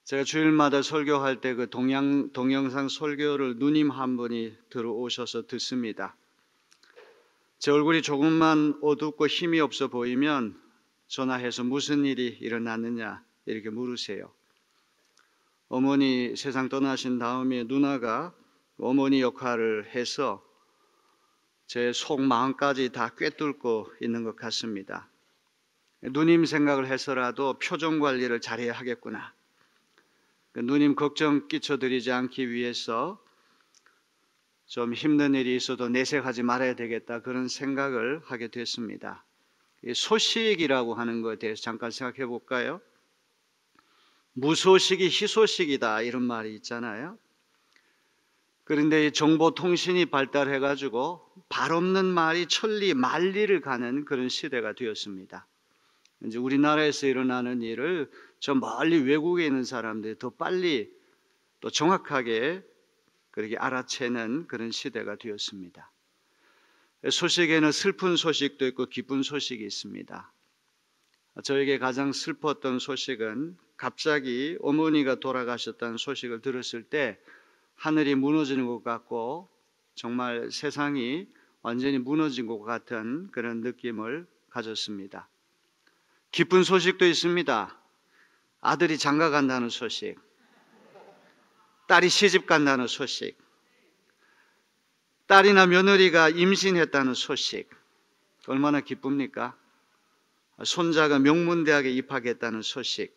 제가 주일마다 설교할 때 그 동영상 설교를 누님 한 분이 들어오셔서 듣습니다. 제 얼굴이 조금만 어둡고 힘이 없어 보이면 전화해서 무슨 일이 일어났느냐 이렇게 물으세요. 어머니 세상 떠나신 다음에 누나가 어머니 역할을 해서 제 속마음까지 다 꿰뚫고 있는 것 같습니다. 누님 생각을 해서라도 표정 관리를 잘해야 하겠구나. 누님 걱정 끼쳐드리지 않기 위해서 좀 힘든 일이 있어도 내색하지 말아야 되겠다, 그런 생각을 하게 됐습니다. 소식이라고 하는 것에 대해서 잠깐 생각해 볼까요? 무소식이 희소식이다, 이런 말이 있잖아요. 그런데 정보통신이 발달해 가지고 발 없는 말이 천리 만리를 가는 그런 시대가 되었습니다. 이제 우리나라에서 일어나는 일을 저 멀리 외국에 있는 사람들이 더 빨리 또 정확하게 그렇게 알아채는 그런 시대가 되었습니다. 소식에는 슬픈 소식도 있고 기쁜 소식이 있습니다. 저에게 가장 슬펐던 소식은 갑자기 어머니가 돌아가셨다는 소식을 들었을 때 하늘이 무너지는 것 같고 정말 세상이 완전히 무너진 것 같은 그런 느낌을 가졌습니다. 기쁜 소식도 있습니다. 아들이 장가 간다는 소식, 딸이 시집 간다는 소식, 딸이나 며느리가 임신했다는 소식, 얼마나 기쁩니까? 손자가 명문대학에 입학했다는 소식,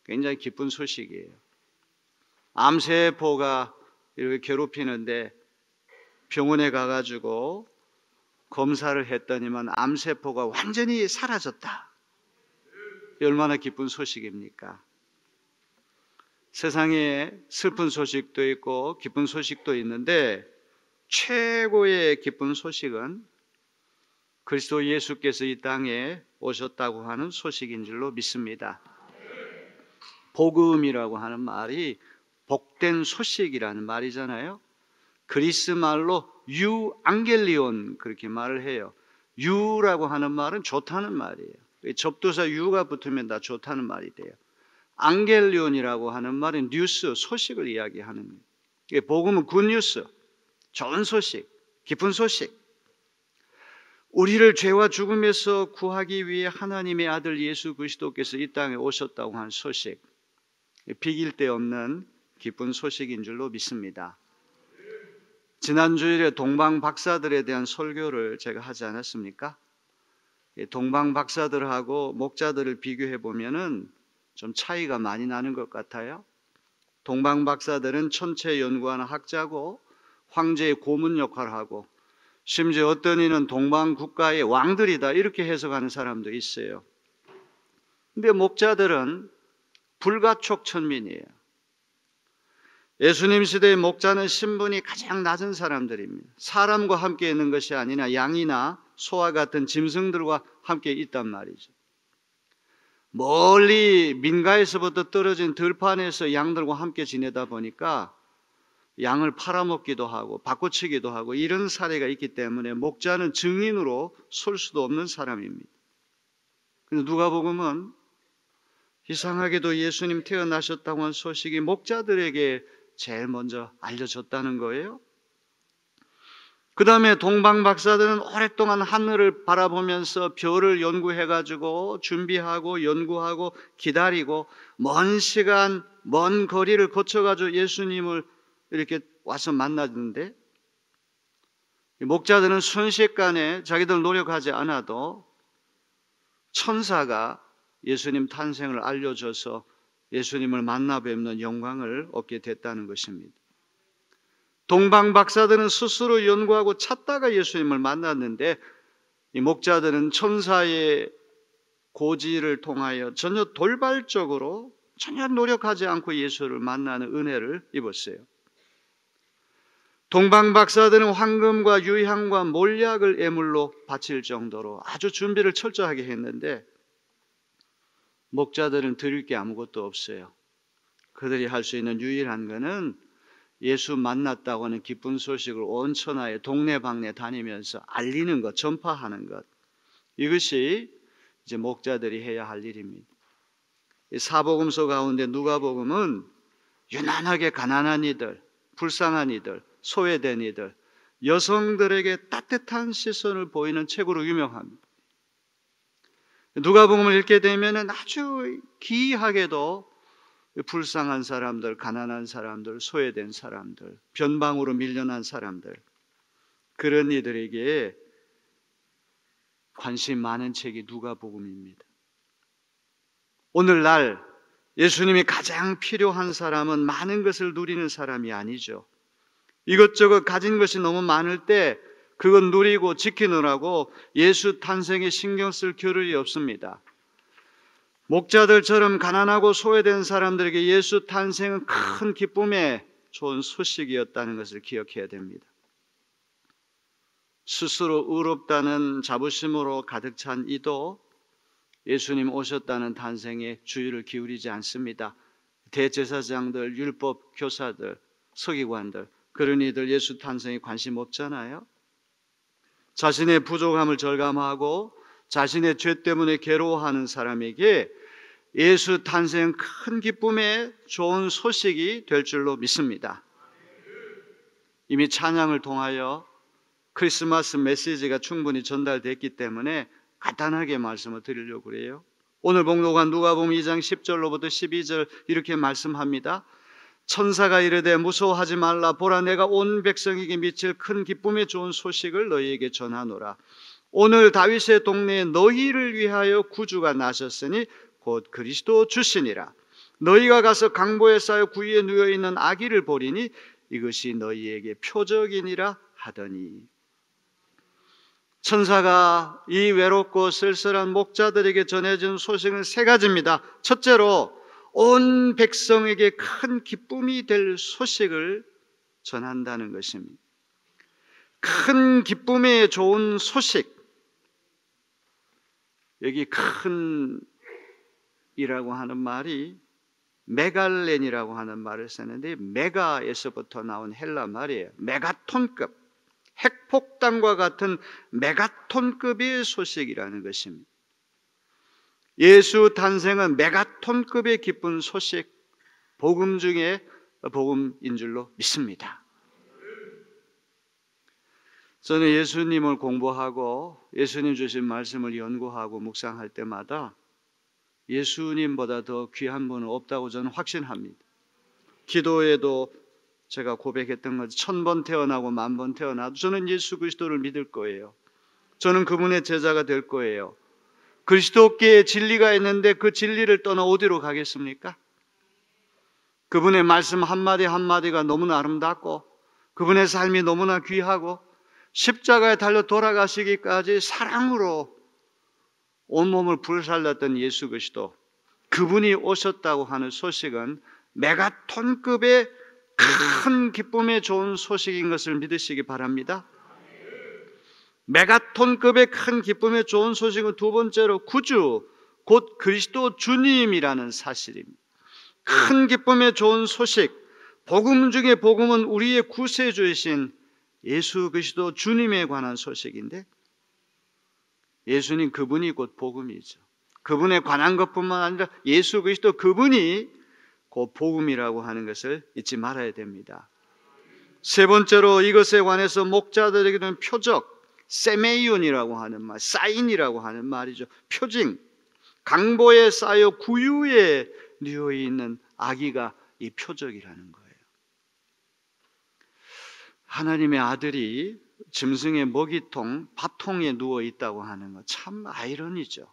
굉장히 기쁜 소식이에요. 암세포가 이렇게 괴롭히는데 병원에 가가지고 검사를 했더니만 암세포가 완전히 사라졌다. 얼마나 기쁜 소식입니까? 세상에 슬픈 소식도 있고 기쁜 소식도 있는데 최고의 기쁜 소식은 그리스도 예수께서 이 땅에 오셨다고 하는 소식인 줄로 믿습니다. 복음이라고 하는 말이 복된 소식이라는 말이잖아요. 그리스 말로 유앙겔리온 그렇게 말을 해요. 유라고 하는 말은 좋다는 말이에요. 접두사 유가 붙으면 다 좋다는 말이 돼요. 앙겔리온이라고 하는 말은 뉴스, 소식을 이야기하는 거예요. 복음은 굿뉴스, 좋은 소식, 기쁜 소식. 우리를 죄와 죽음에서 구하기 위해 하나님의 아들 예수 그리스도께서 이 땅에 오셨다고 하는 소식, 비길 데 없는 기쁜 소식인 줄로 믿습니다. 지난 주일에 동방 박사들에 대한 설교를 제가 하지 않았습니까? 동방 박사들하고 목자들을 비교해 보면은 좀 차이가 많이 나는 것 같아요. 동방 박사들은 천체 연구하는 학자고 황제의 고문 역할을 하고 심지어 어떤 이는 동방 국가의 왕들이다 이렇게 해석하는 사람도 있어요. 근데 목자들은 불가촉천민이에요. 예수님 시대의 목자는 신분이 가장 낮은 사람들입니다. 사람과 함께 있는 것이 아니라 양이나 소와 같은 짐승들과 함께 있단 말이죠. 멀리 민가에서부터 떨어진 들판에서 양들과 함께 지내다 보니까 양을 팔아먹기도 하고 바꿔치기도 하고 이런 사례가 있기 때문에 목자는 증인으로 설 수도 없는 사람입니다. 그런데 누가복음은 이상하게도 예수님 태어나셨다고 한 소식이 목자들에게 제일 먼저 알려졌다는 거예요. 그 다음에 동방 박사들은 오랫동안 하늘을 바라보면서 별을 연구해가지고 준비하고 연구하고 기다리고 먼 시간, 먼 거리를 거쳐가지고 예수님을 이렇게 와서 만났는데 목자들은 순식간에 자기들 노력하지 않아도 천사가 예수님 탄생을 알려줘서 예수님을 만나 뵙는 영광을 얻게 됐다는 것입니다. 동방 박사들은 스스로 연구하고 찾다가 예수님을 만났는데 이 목자들은 천사의 고지를 통하여 전혀 돌발적으로 전혀 노력하지 않고 예수를 만나는 은혜를 입었어요. 동방 박사들은 황금과 유향과 몰약을 예물로 바칠 정도로 아주 준비를 철저하게 했는데 목자들은 드릴 게 아무것도 없어요. 그들이 할 수 있는 유일한 것은 예수 만났다고 하는 기쁜 소식을 온 천하에 동네방네 다니면서 알리는 것, 전파하는 것, 이것이 이제 목자들이 해야 할 일입니다. 이 사복음서 가운데 누가복음은 유난하게 가난한 이들, 불쌍한 이들, 소외된 이들, 여성들에게 따뜻한 시선을 보이는 책으로 유명합니다. 누가복음을 읽게 되면 아주 기이하게도 불쌍한 사람들, 가난한 사람들, 소외된 사람들, 변방으로 밀려난 사람들, 그런 이들에게 관심 많은 책이 누가복음입니다. 오늘날 예수님이 가장 필요한 사람은 많은 것을 누리는 사람이 아니죠. 이것저것 가진 것이 너무 많을 때 그건 누리고 지키느라고 예수 탄생에 신경 쓸 겨를이 없습니다. 목자들처럼 가난하고 소외된 사람들에게 예수 탄생은 큰 기쁨의 좋은 소식이었다는 것을 기억해야 됩니다. 스스로 의롭다는 자부심으로 가득 찬 이도 예수님 오셨다는 탄생에 주의를 기울이지 않습니다. 대제사장들, 율법 교사들, 서기관들, 그런 이들 예수 탄생에 관심 없잖아요. 자신의 부족함을 절감하고 자신의 죄 때문에 괴로워하는 사람에게 예수 탄생 큰 기쁨의 좋은 소식이 될 줄로 믿습니다. 이미 찬양을 통하여 크리스마스 메시지가 충분히 전달됐기 때문에 간단하게 말씀을 드리려고 그래요. 오늘 봉독한 누가복음 2장 10절로부터 12절 이렇게 말씀합니다. 천사가 이르되 무서워하지 말라. 보라, 내가 온 백성에게 미칠 큰 기쁨의 좋은 소식을 너희에게 전하노라. 오늘 다윗의 동네에 너희를 위하여 구주가 나셨으니 곧 그리스도 주시니라. 너희가 가서 강보에 쌓여 구유에 누워있는 아기를 보리니 이것이 너희에게 표적이니라 하더니, 천사가 이 외롭고 쓸쓸한 목자들에게 전해준 소식은 세 가지입니다. 첫째로 온 백성에게 큰 기쁨이 될 소식을 전한다는 것입니다. 큰 기쁨의 좋은 소식. 여기 큰 이라고 하는 말이 메갈렌이라고 하는 말을 쓰는데, 메가에서부터 나온 헬라 말이에요. 메가톤급, 핵폭탄과 같은 메가톤급의 소식이라는 것입니다. 예수 탄생은 메가톤급의 기쁜 소식, 복음 중에 복음인 줄로 믿습니다. 저는 예수님을 공부하고 예수님 주신 말씀을 연구하고 묵상할 때마다 예수님보다 더 귀한 분은 없다고 저는 확신합니다. 기도에도 제가 고백했던 것, 1000번 태어나고 10,000번 태어나도 저는 예수 그리스도를 믿을 거예요. 저는 그분의 제자가 될 거예요. 그리스도께 진리가 있는데 그 진리를 떠나 어디로 가겠습니까? 그분의 말씀 한마디 한마디가 너무나 아름답고 그분의 삶이 너무나 귀하고 십자가에 달려 돌아가시기까지 사랑으로 온몸을 불살랐던 예수 그리스도, 그분이 오셨다고 하는 소식은 메가톤급의 큰 기쁨의 좋은 소식인 것을 믿으시기 바랍니다. 메가톤급의 큰 기쁨의 좋은 소식은 두 번째로 구주, 곧 그리스도 주님이라는 사실입니다. 큰 기쁨의 좋은 소식, 복음 중에 복음은 우리의 구세주이신 예수 그리스도 주님에 관한 소식인데, 예수님 그분이 곧 복음이죠. 그분에 관한 것뿐만 아니라 예수 그리스도 그분이 곧 복음이라고 하는 것을 잊지 말아야 됩니다. 세 번째로 이것에 관해서 목자들에게는 표적, 세메이온이라고 하는 말, 사인이라고 하는 말이죠. 표징, 강보에 쌓여 구유에 누워 있는 아기가 이 표적이라는 거예요. 하나님의 아들이 짐승의 먹이통, 밥통에 누워 있다고 하는 것 참 아이러니죠.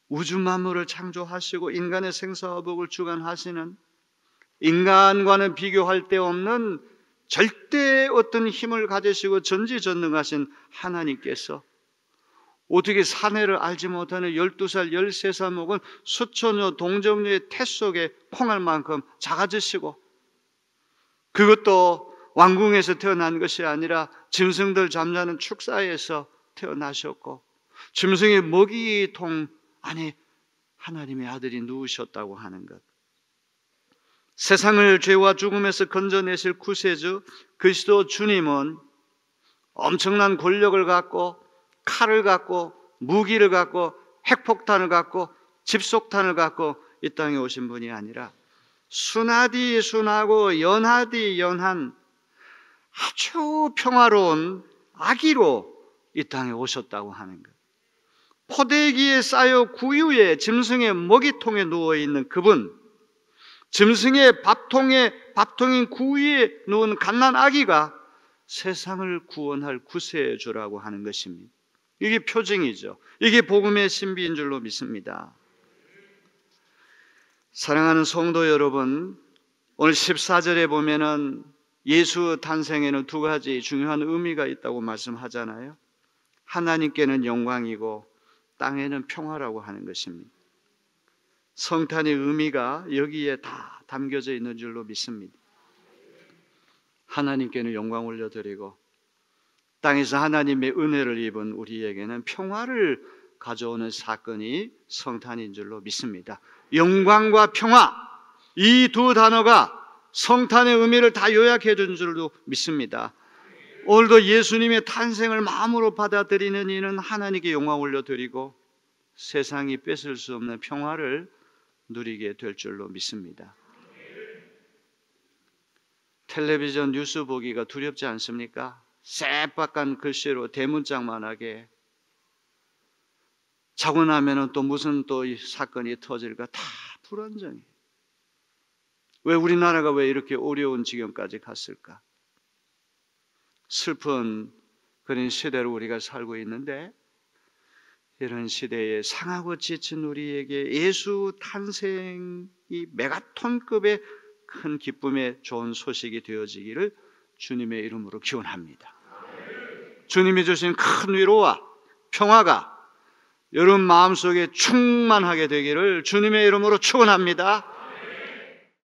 우주 만물을 창조하시고 인간의 생사화복을 주관하시는, 인간과는 비교할 데 없는 절대 어떤 힘을 가지시고 전지전능하신 하나님께서 어떻게 사내를 알지 못하는 12살, 13살 먹은 수천여 동정녀의 태 속에 콩알 만큼 작아지시고, 그것도 왕궁에서 태어난 것이 아니라 짐승들 잠자는 축사에서 태어나셨고, 짐승의 먹이통 안에 하나님의 아들이 누우셨다고 하는 것, 세상을 죄와 죽음에서 건져내실 구세주 그리스도 주님은 엄청난 권력을 갖고 칼을 갖고 무기를 갖고 핵폭탄을 갖고 집속탄을 갖고 이 땅에 오신 분이 아니라 순하디 순하고 연하디 연한 아주 평화로운 아기로 이 땅에 오셨다고 하는 것. 포대기에 쌓여 구유에 짐승의 먹이통에 누워있는 그분, 짐승의 밥통인 구유에 누운 갓난 아기가 세상을 구원할 구세주라고 하는 것입니다. 이게 표징이죠. 이게 복음의 신비인 줄로 믿습니다. 사랑하는 성도 여러분, 오늘 14절에 보면은 예수 탄생에는 두 가지 중요한 의미가 있다고 말씀하잖아요. 하나님께는 영광이고 땅에는 평화라고 하는 것입니다. 성탄의 의미가 여기에 다 담겨져 있는 줄로 믿습니다. 하나님께는 영광 올려드리고 땅에서 하나님의 은혜를 입은 우리에게는 평화를 가져오는 사건이 성탄인 줄로 믿습니다. 영광과 평화, 이 두 단어가 성탄의 의미를 다 요약해 준 줄로 믿습니다. 오늘도 예수님의 탄생을 마음으로 받아들이는 이는 하나님께 영광 올려드리고 세상이 뺏을 수 없는 평화를 누리게 될 줄로 믿습니다. 텔레비전 뉴스 보기가 두렵지 않습니까? 새빨간 글씨로 대문짝만하게 자고 나면은 또 무슨 또 이 사건이 터질까 다 불안정해. 왜 우리나라가 왜 이렇게 어려운 지경까지 갔을까? 슬픈 그런 시대로 우리가 살고 있는데 이런 시대에 상하고 지친 우리에게 예수 탄생이 메가톤급의 큰 기쁨의 좋은 소식이 되어지기를 주님의 이름으로 기원합니다. 주님이 주신 큰 위로와 평화가 여러분 마음속에 충만하게 되기를 주님의 이름으로 축원합니다.